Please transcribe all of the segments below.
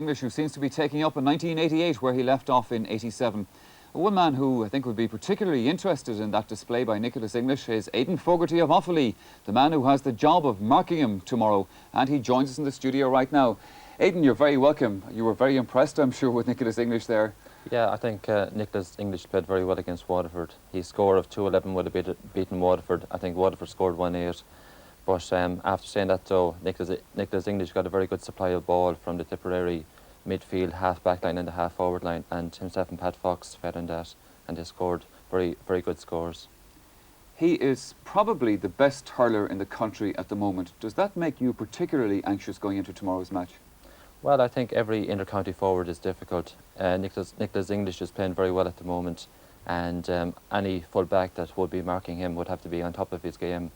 English, who seems to be taking up in 1988 where he left off in 87. One man who I think would be particularly interested in that display by Nicholas English is Aidan Fogarty of Offaly, the man who has the job of marking him tomorrow, and he joins us in the studio right now. Aidan, you're very welcome. You were very impressed, I'm sure, with Nicholas English there. Yeah, I think Nicholas English played very well against Waterford. His score of 2-11 would have beaten Waterford. I think Waterford scored 1-8. But after saying that, though, Nicholas English got a very good supply of ball from the Tipperary midfield, half-back line and the half-forward line, and himself and Pat Fox fed on that, and they scored very, very good scores. He is probably the best hurler in the country at the moment. Does that make you particularly anxious going into tomorrow's match? Well, I think every inter-county forward is difficult. Nicholas English is playing very well at the moment, and any full-back that would be marking him would have to be on top of his game.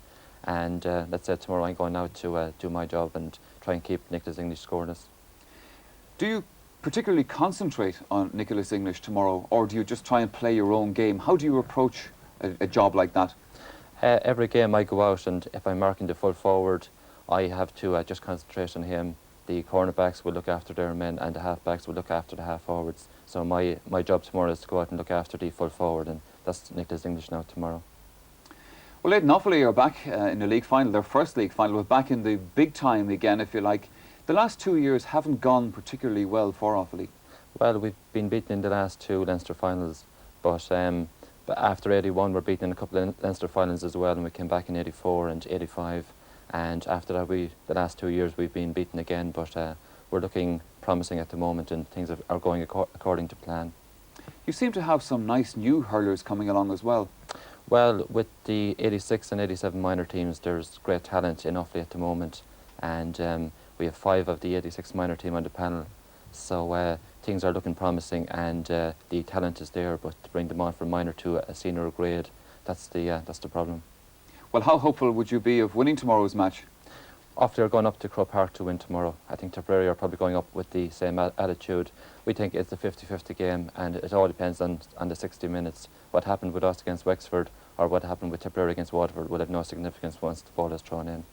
And let's say tomorrow I'm going out to do my job and try and keep Nicholas English scoreless. Do you particularly concentrate on Nicholas English tomorrow, or do you just try and play your own game? How do you approach a job like that? Every game I go out, and if I'm marking the full forward, I have to just concentrate on him. The cornerbacks will look after their men, and the half-backs will look after the half-forwards. So my job tomorrow is to go out and look after the full forward, and that's Nicholas English now tomorrow. Well, Aidan, Offaly are back in the league final, their first league final. We're back in the big time again, if you like. The last 2 years haven't gone particularly well for Offaly. Well, we've been beaten in the last 2 Leinster finals, but after 81 we're beaten in a couple of Leinster finals as well, and we came back in 84 and 85. And after that, the last 2 years we've been beaten again, but we're looking promising at the moment, and things are going according to plan. You seem to have some nice new hurlers coming along as well. Well, with the 86 and 87 minor teams, there's great talent in Offaly at the moment, and we have 5 of the 86 minor team on the panel, so things are looking promising, and the talent is there, but to bring them on from minor to a senior grade, that's the problem. Well, how hopeful would you be of winning tomorrow's match? Offaly are going up to Croke Park to win tomorrow. I think Tipperary are probably going up with the same attitude. We think it's a 50-50 game, and it all depends on the 60 minutes. What happened with us against Wexford or what happened with Tipperary against Waterford will have no significance once the ball is thrown in.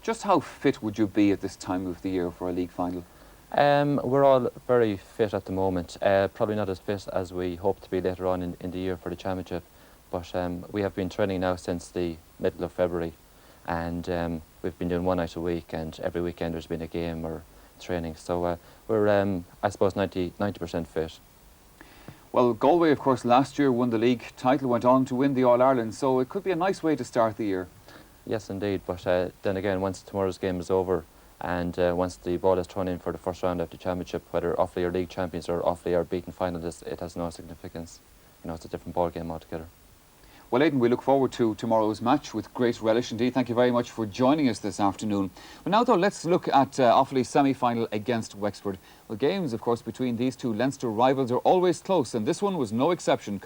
Just how fit would you be at this time of the year for a league final? We're all very fit at the moment. Probably not as fit as we hope to be later on in the year for the championship, but we have been training now since the middle of February, and we've been doing one night a week, and every weekend there's been a game or training, so we're I suppose 90% fit. Well, Galway, of course, last year won the league title, went on to win the All-Ireland, so it could be a nice way to start the year. Yes, indeed, but then again, once tomorrow's game is over, and once the ball is thrown in for the first round of the championship, whether Offaly are league champions or Offaly are beaten finalists, it has no significance. You know, it's a different ball game altogether. Well, Aidan, we look forward to tomorrow's match with great relish indeed. Thank you very much for joining us this afternoon. Well, now, though, let's look at Offaly's semi-final against Wexford. Well, games, of course, between these two Leinster rivals are always close, and this one was no exception.